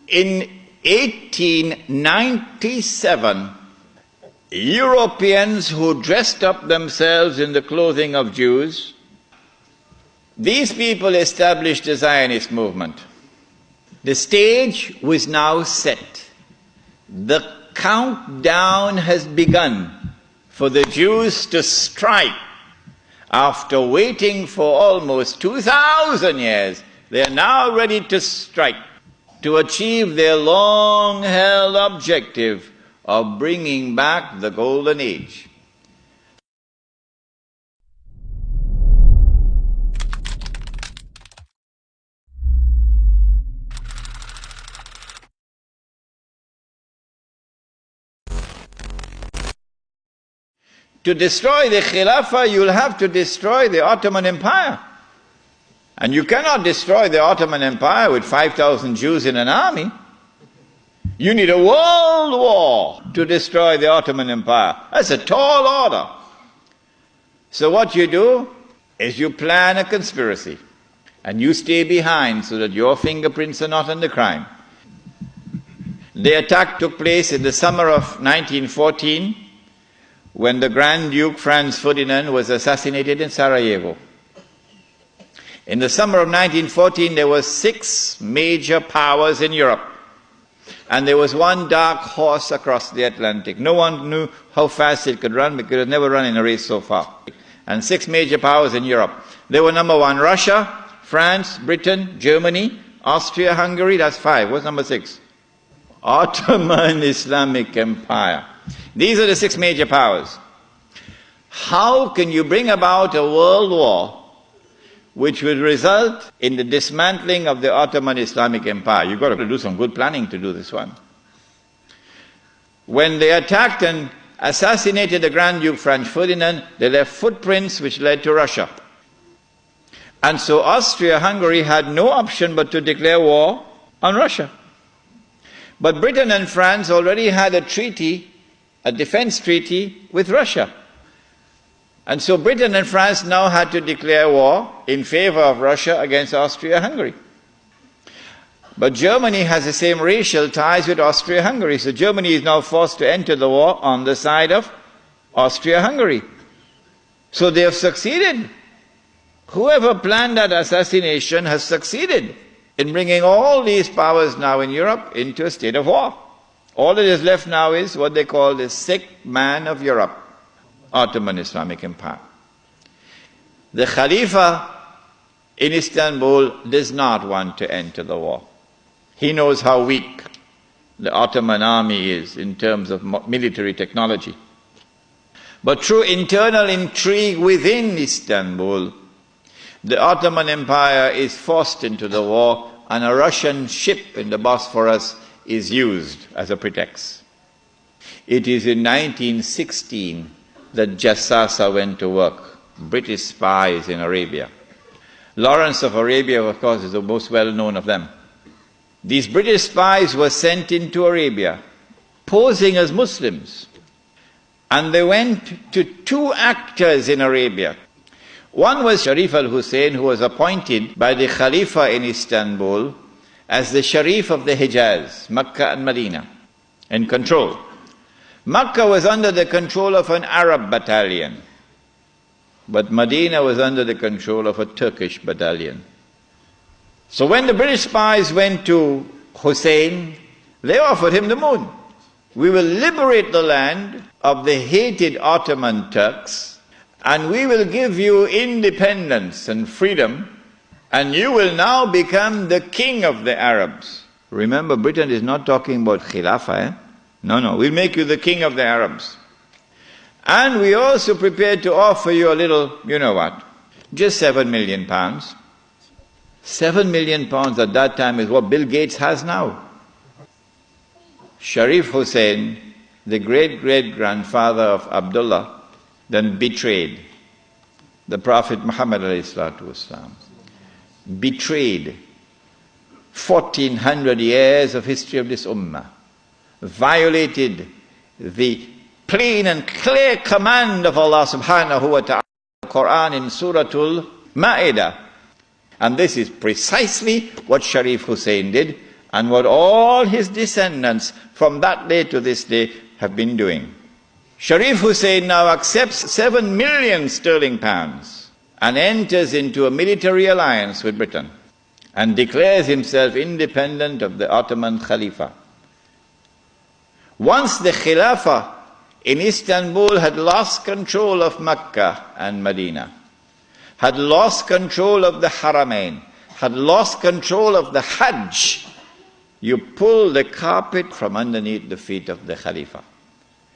In 1897, Europeans who dressed up themselves in the clothing of Jews, these people established the Zionist movement. The stage was now set. The countdown has begun for the Jews to strike. After waiting for almost 2,000 years, they are now ready to strike, to achieve their long-held objective of bringing back the Golden Age. To destroy the Khilafat, you'll have to destroy the Ottoman Empire. And you cannot destroy the Ottoman Empire with 5,000 Jews in an army. You need a world war to destroy the Ottoman Empire. That's a tall order. So what you do is you plan a conspiracy and you stay behind so that your fingerprints are not on the crime. The attack took place in the summer of 1914 when the Grand Duke Franz Ferdinand was assassinated in Sarajevo. In the summer of 1914 there were 6 major powers in Europe. And there was one dark horse across the Atlantic. No one knew how fast it could run because it had never run in a race so far. And 6 major powers in Europe. They were number 1, Russia, France, Britain, Germany, Austria, Hungary. That's 5. What's number 6? Ottoman Islamic Empire. These are the 6 major powers. How can you bring about a world war which would result in the dismantling of the Ottoman Islamic Empire? You've got to do some good planning to do this one. When they attacked and assassinated the Grand Duke Franz Ferdinand, they left footprints which led to Russia. And so Austria-Hungary had no option but to declare war on Russia. But Britain and France already had a treaty, a defense treaty with Russia. And so Britain and France now had to declare war in favor of Russia against Austria-Hungary. But Germany has the same racial ties with Austria-Hungary, so Germany is now forced to enter the war on the side of Austria-Hungary. So they have succeeded. Whoever planned that assassination has succeeded in bringing all these powers now in Europe into a state of war. All that is left now is what they call the sick man of Europe, Ottoman Islamic Empire. The Khalifa in Istanbul does not want to enter the war. He knows how weak the Ottoman army is in terms of military technology. But through internal intrigue within Istanbul, the Ottoman Empire is forced into the war, and a Russian ship in the Bosphorus is used as a pretext. It is in 1916 that Jassasa went to work, British spies in Arabia. Lawrence of Arabia, of course, is the most well-known of them. These British spies were sent into Arabia, posing as Muslims. And they went to 2 actors in Arabia. One was Sharif al-Hussein, who was appointed by the Khalifa in Istanbul as the Sharif of the Hijaz, Mecca and Medina, in control. Mecca was under the control of an Arab battalion, but Medina was under the control of a Turkish battalion. So when the British spies went to Hussein, they offered him the moon. We will liberate the land of the hated Ottoman Turks, and we will give you independence and freedom, and you will now become the king of the Arabs. Remember, Britain is not talking about Khilafat, No, we'll make you the king of the Arabs. And we also prepared to offer you a little, you know what, just £7 million. £7 million at that time is what Bill Gates has now. Sharif Hussein, the great-great-grandfather of Abdullah, then betrayed the Prophet Muhammad ﷺ. Betrayed 1400 years of history of this ummah. Violated the plain and clear command of Allah subhanahu wa ta'ala, the Quran in Suratul Ma'idah. And this is precisely what Sharif Hussein did, and what all his descendants from that day to this day have been doing. Sharif Hussein now accepts 7 million sterling pounds and enters into a military alliance with Britain and declares himself independent of the Ottoman Khalifa. Once the Khilafat in Istanbul had lost control of Mecca and Medina, had lost control of the Haramain, had lost control of the Hajj, you pull the carpet from underneath the feet of the Khalifa.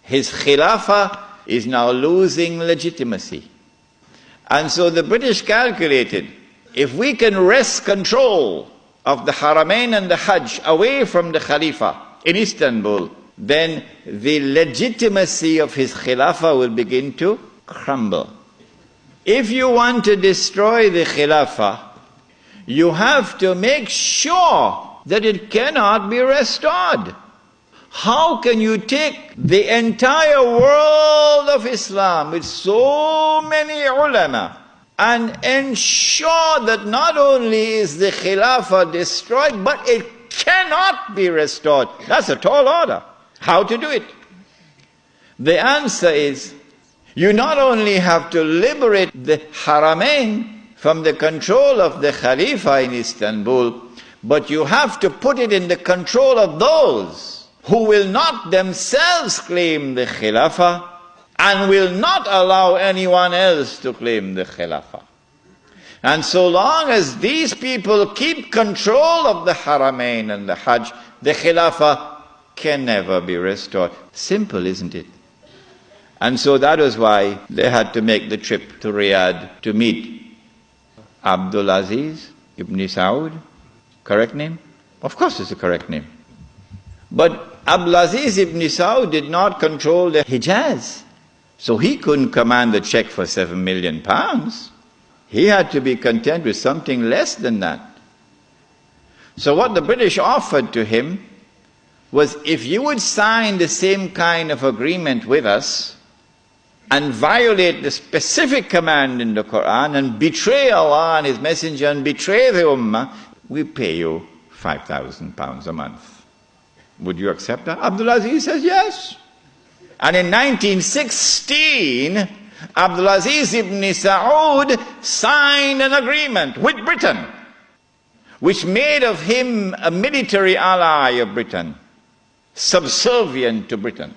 His Khilafah is now losing legitimacy. And so the British calculated, if we can wrest control of the Haramain and the Hajj away from the Khalifa in Istanbul, then the legitimacy of his Khilafah will begin to crumble. If you want to destroy the Khilafah, you have to make sure that it cannot be restored. How can you take the entire world of Islam with so many ulama and ensure that not only is the Khilafah destroyed, but it cannot be restored? That's a tall order. How to do it? The answer is, you not only have to liberate the Haramain from the control of the Khalifa in Istanbul, but you have to put it in the control of those who will not themselves claim the Khilafah and will not allow anyone else to claim the Khilafah. And so long as these people keep control of the Haramain and the Hajj, the Khilafah can never be restored. Simple, isn't it? And so that was why they had to make the trip to Riyadh to meet Abdul Aziz ibn Saud. Correct name? Of course it's a correct name. But Abdul Aziz ibn Saud did not control the Hijaz. So he couldn't command a check for 7 million pounds. He had to be content with something less than that. So what the British offered to him was, if you would sign the same kind of agreement with us and violate the specific command in the Quran and betray Allah and His Messenger and betray the Ummah, we pay you £5,000 a month. Would you accept that? Abdul Aziz says yes. And in 1916, Abdul Aziz ibn Saud signed an agreement with Britain, which made of him a military ally of Britain, subservient to Britain.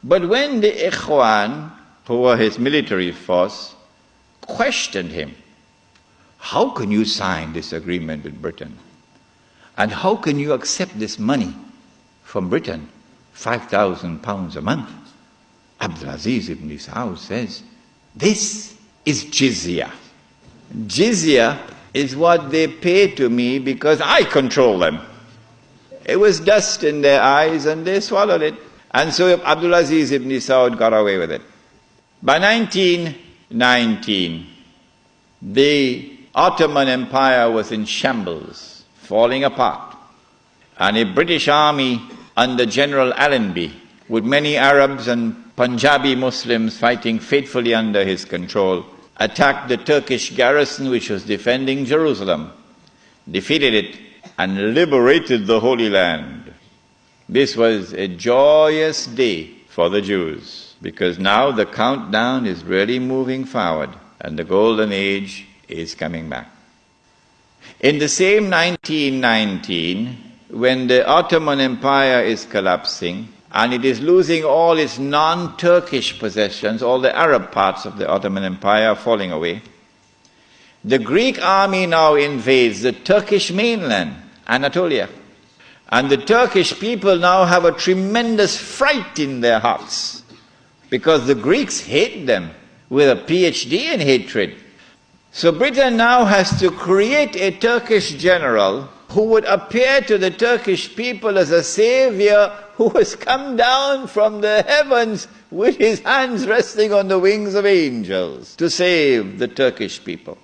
But when the Ikhwan, who were his military force, questioned him, how can you sign this agreement with Britain? And how can you accept this money from Britain, £5,000 a month? Abdul Aziz ibn Saud says, this is jizya. Jizya is what they pay to me because I control them. It was dust in their eyes and they swallowed it. And so Abdul Aziz ibn Saud got away with it. By 1919, the Ottoman Empire was in shambles, falling apart. And a British army under General Allenby, with many Arabs and Punjabi Muslims fighting faithfully under his control, attacked the Turkish garrison which was defending Jerusalem, defeated it, and liberated the Holy Land. This was a joyous day for the Jews, because now the countdown is really moving forward and the golden age is coming back. In the same 1919, when the Ottoman Empire is collapsing and it is losing all its non-Turkish possessions, all the Arab parts of the Ottoman Empire are falling away, the Greek army now invades the Turkish mainland, Anatolia. And the Turkish people now have a tremendous fright in their hearts because the Greeks hate them with a PhD in hatred. So Britain now has to create a Turkish general who would appear to the Turkish people as a savior who has come down from the heavens with his hands resting on the wings of angels to save the Turkish people.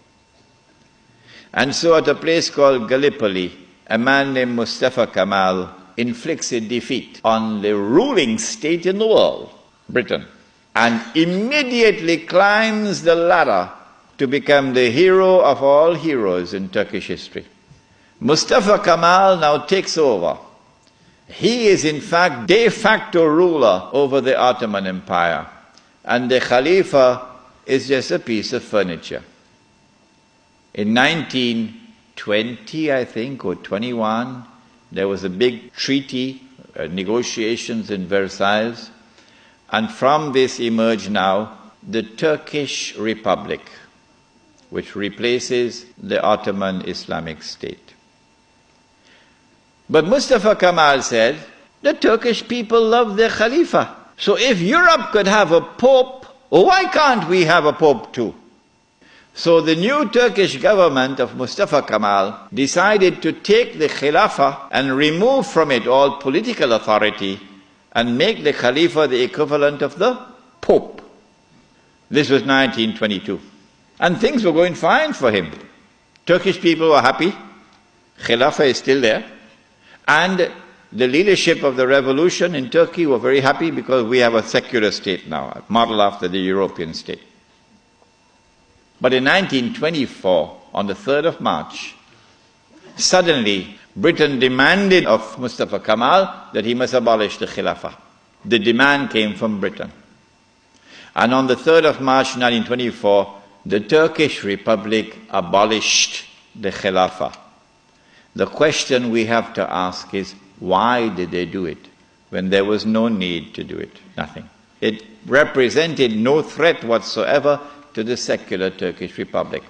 And so at a place called Gallipoli, a man named Mustafa Kemal inflicts a defeat on the ruling state in the world, Britain, and immediately climbs the ladder to become the hero of all heroes in Turkish history. Mustafa Kemal now takes over. He is in fact de facto ruler over the Ottoman Empire, and the Khalifa is just a piece of furniture. In 1920, I think, or 21, there was a big treaty, negotiations in Versailles, and from this emerged now the Turkish Republic, which replaces the Ottoman Islamic State. But Mustafa Kemal said, the Turkish people love their Khalifa. So if Europe could have a pope, why can't we have a pope too? So the new Turkish government of Mustafa Kemal decided to take the Khilafah and remove from it all political authority and make the Khalifa the equivalent of the pope. This was 1922. And things were going fine for him. Turkish people were happy. Khilafah is still there. And the leadership of the revolution in Turkey were very happy because we have a secular state now, a model after the European state. But in 1924, on the 3rd of March, suddenly Britain demanded of Mustafa Kemal that he must abolish the Khilafah. The demand came from Britain. And on the 3rd of March 1924, the Turkish Republic abolished the Khilafah. The question we have to ask is, why did they do it when there was no need to do it? Nothing. It represented no threat whatsoever to the secular Turkish Republic.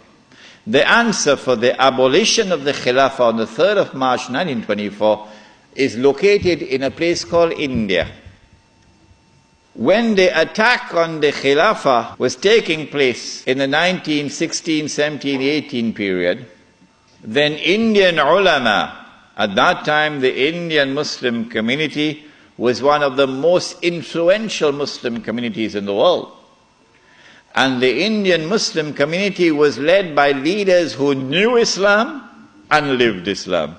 The answer for the abolition of the Khilafah on the 3rd of March 1924 is located in a place called India. When the attack on the Khilafah was taking place in the 1916, 17, 18 period, then Indian ulama, at that time the Indian Muslim community was one of the most influential Muslim communities in the world. And the Indian Muslim community was led by leaders who knew Islam and lived Islam.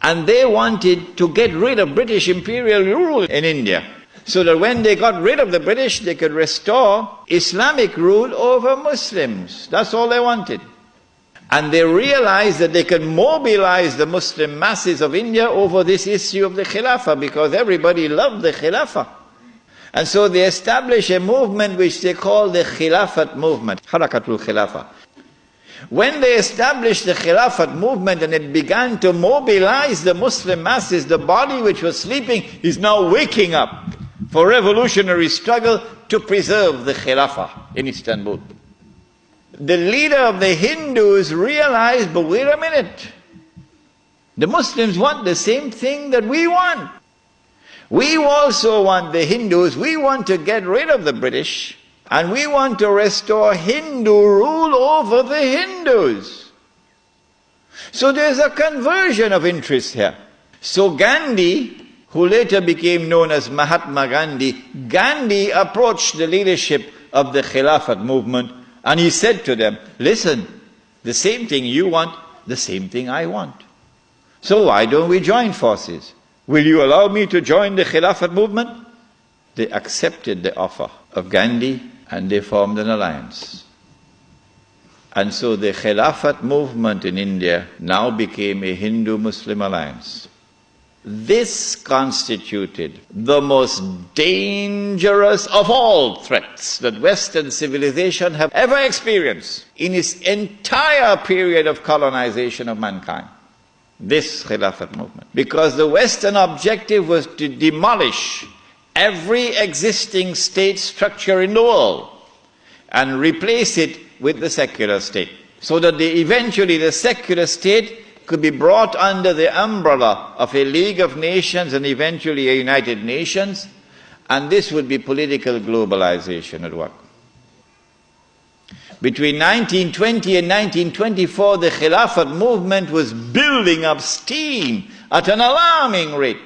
And they wanted to get rid of British imperial rule in India, so that when they got rid of the British, they could restore Islamic rule over Muslims. That's all they wanted. And they realized that they could mobilize the Muslim masses of India over this issue of the Khilafah, because everybody loved the Khilafah. And so they established a movement which they call the Khilafat movement, Harakatul Khilafah. When they established the Khilafat movement and it began to mobilize the Muslim masses, the body which was sleeping is now waking up for revolutionary struggle to preserve the Khilafah in Istanbul. The leader of the Hindus realized, but wait a minute, the Muslims want the same thing that we want. We also want, the Hindus, we want to get rid of the British, and we want to restore Hindu rule over the Hindus. So there's a conversion of interest here. So Gandhi, who later became known as Mahatma Gandhi, Gandhi approached the leadership of the Khilafat movement, and he said to them, listen, the same thing you want, the same thing I want. So why don't we join forces? Will you allow me to join the Khilafat movement? They accepted the offer of Gandhi and they formed an alliance. And so the Khilafat movement in India now became a Hindu-Muslim alliance. This constituted the most dangerous of all threats that Western civilization have ever experienced in its entire period of colonization of mankind. This Khilafat movement. Because the Western objective was to demolish every existing state structure in the world and replace it with the secular state. So that eventually the secular state could be brought under the umbrella of a League of Nations and eventually a United Nations, and this would be political globalization at work. Between 1920 and 1924, the Khilafat movement was building up steam at an alarming rate.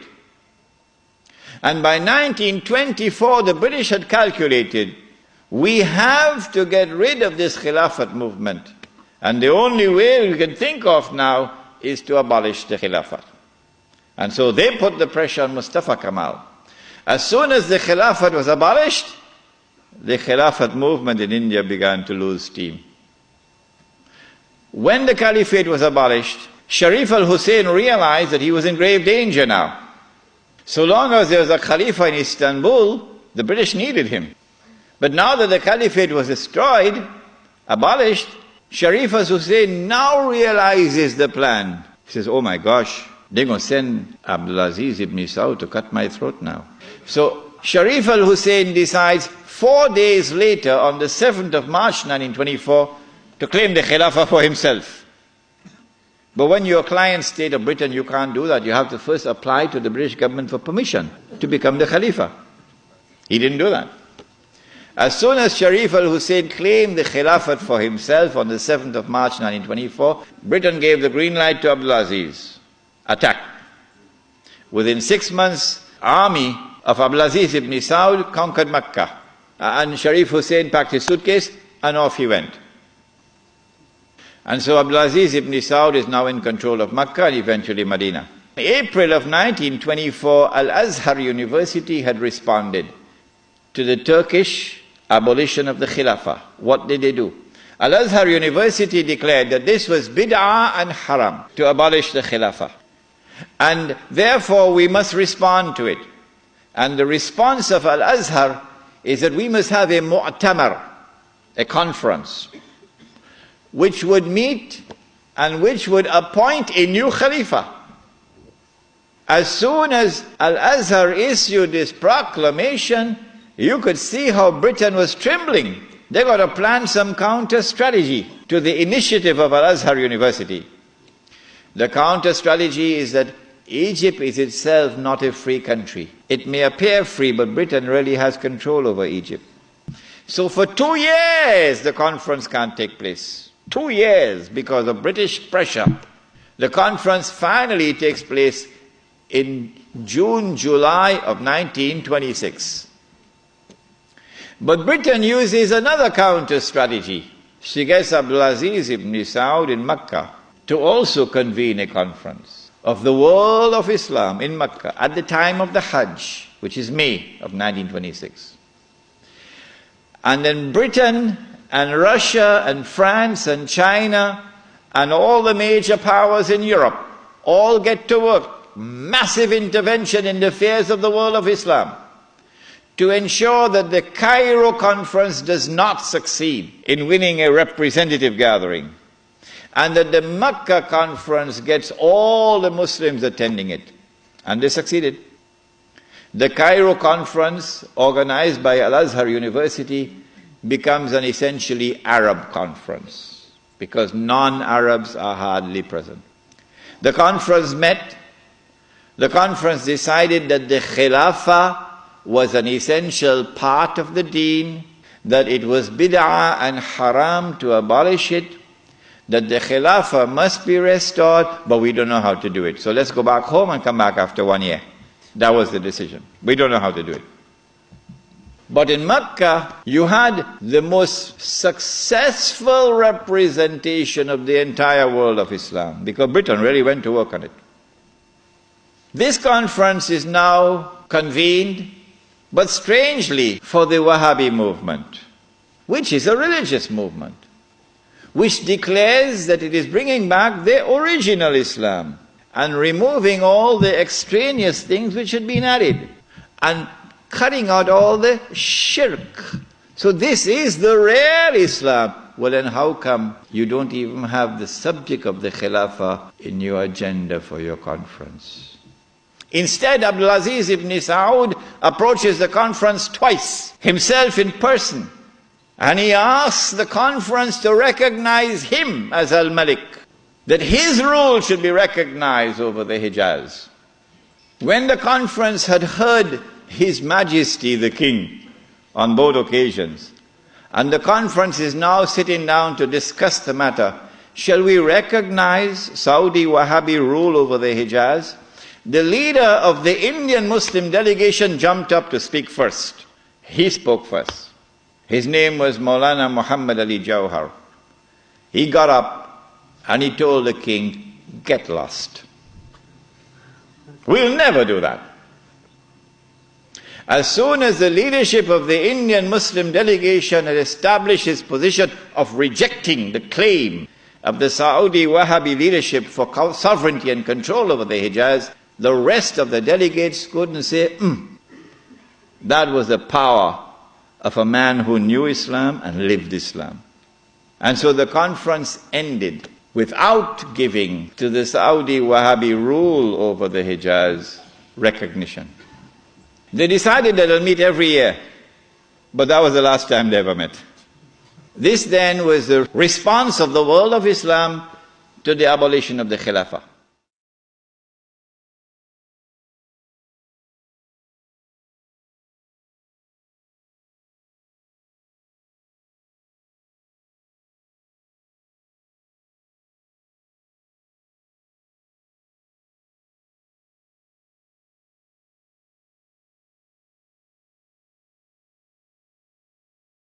And by 1924, the British had calculated, we have to get rid of this Khilafat movement. And the only way we can think of now is to abolish the Khilafat. And so they put the pressure on Mustafa Kemal. As soon as the Khilafat was abolished, the Khilafat movement in India began to lose steam. When the Caliphate was abolished, Sharif al-Hussein realized that he was in grave danger now. So long as there was a Khalifa in Istanbul, the British needed him. But now that the Caliphate was destroyed, abolished, Sharif al-Hussein now realizes the plan. He says, oh my gosh, they're going to send Abdulaziz ibn Saud to cut my throat now. So Sharif al-Hussein decides 4 days later, on the 7th of March 1924, to claim the Khilafah for himself. But when you're a client state of Britain, you can't do that. You have to first apply to the British government for permission to become the Khalifa. He didn't do that. As soon as Sharif al-Hussein claimed the Khilafat for himself on the 7th of March 1924, Britain gave the green light to Abdulaziz. Attack. Within 6 months, army of Abdulaziz ibn Saud conquered Makkah. And Sharif Hussein packed his suitcase and off he went. And so Abdulaziz ibn Saud is now in control of Makkah and eventually Medina. In April of 1924, Al-Azhar University had responded to the Turkish abolition of the Khilafah. What did they do? Al-Azhar University declared that this was bid'ah and haram to abolish the Khilafah. And therefore we must respond to it. And the response of Al-Azhar is that we must have a mu'tamar, a conference, which would meet and which would appoint a new Khalifa. As soon as Al-Azhar issued this proclamation, you could see how Britain was trembling. They got to plan some counter strategy to the initiative of Al-Azhar University. The counter strategy is that Egypt is itself not a free country. It may appear free, but Britain really has control over Egypt. So for 2 years, the conference can't take place. 2 years because of British pressure. The conference finally takes place in June, July of 1926. But Britain uses another counter strategy. She gets Abdulaziz ibn Saud in Makkah to also convene a conference of the world of Islam in Makkah at the time of the Hajj, which is May of 1926. And then Britain and Russia and France and China and all the major powers in Europe all get to work. Massive intervention in the affairs of the world of Islam to ensure that the Cairo conference does not succeed in winning a representative gathering, and that the Makkah conference gets all the Muslims attending it. And they succeeded. The Cairo conference, organized by Al-Azhar University, becomes an essentially Arab conference, because non-Arabs are hardly present. The conference met. The conference decided that the Khilafah was an essential part of the deen, that it was bid'ah and haram to abolish it, that the Khilafah must be restored, but we don't know how to do it. So let's go back home and come back after 1 year. That was the decision. We don't know how to do it. But in Mecca, you had the most successful representation of the entire world of Islam, because Britain really went to work on it. This conference is now convened, but strangely, for the Wahhabi movement, which is a religious movement, which declares that it is bringing back the original Islam and removing all the extraneous things which had been added and cutting out all the shirk. So this is the real Islam. Well, then how come you don't even have the subject of the Khilafah in your agenda for your conference? Instead, Abdulaziz ibn Saud approaches the conference twice, himself in person. And he asks the conference to recognize him as Al-Malik, that his rule should be recognized over the Hijaz. When the conference had heard His Majesty the King on both occasions, and the conference is now sitting down to discuss the matter, shall we recognize Saudi Wahhabi rule over the Hijaz? The leader of the Indian Muslim delegation jumped up to speak first. He spoke first. His name was Maulana Muhammad Ali Jawhar. He got up and he told the king, get lost. We'll never do that. As soon as the leadership of the Indian Muslim delegation had established its position of rejecting the claim of the Saudi Wahhabi leadership for sovereignty and control over the Hijaz, the rest of the delegates couldn't say, That was the power of a man who knew Islam and lived Islam. And so the conference ended without giving to the Saudi Wahhabi rule over the Hijaz recognition. They decided that they'll meet every year, but that was the last time they ever met. This then was the response of the world of Islam to the abolition of the Khilafat.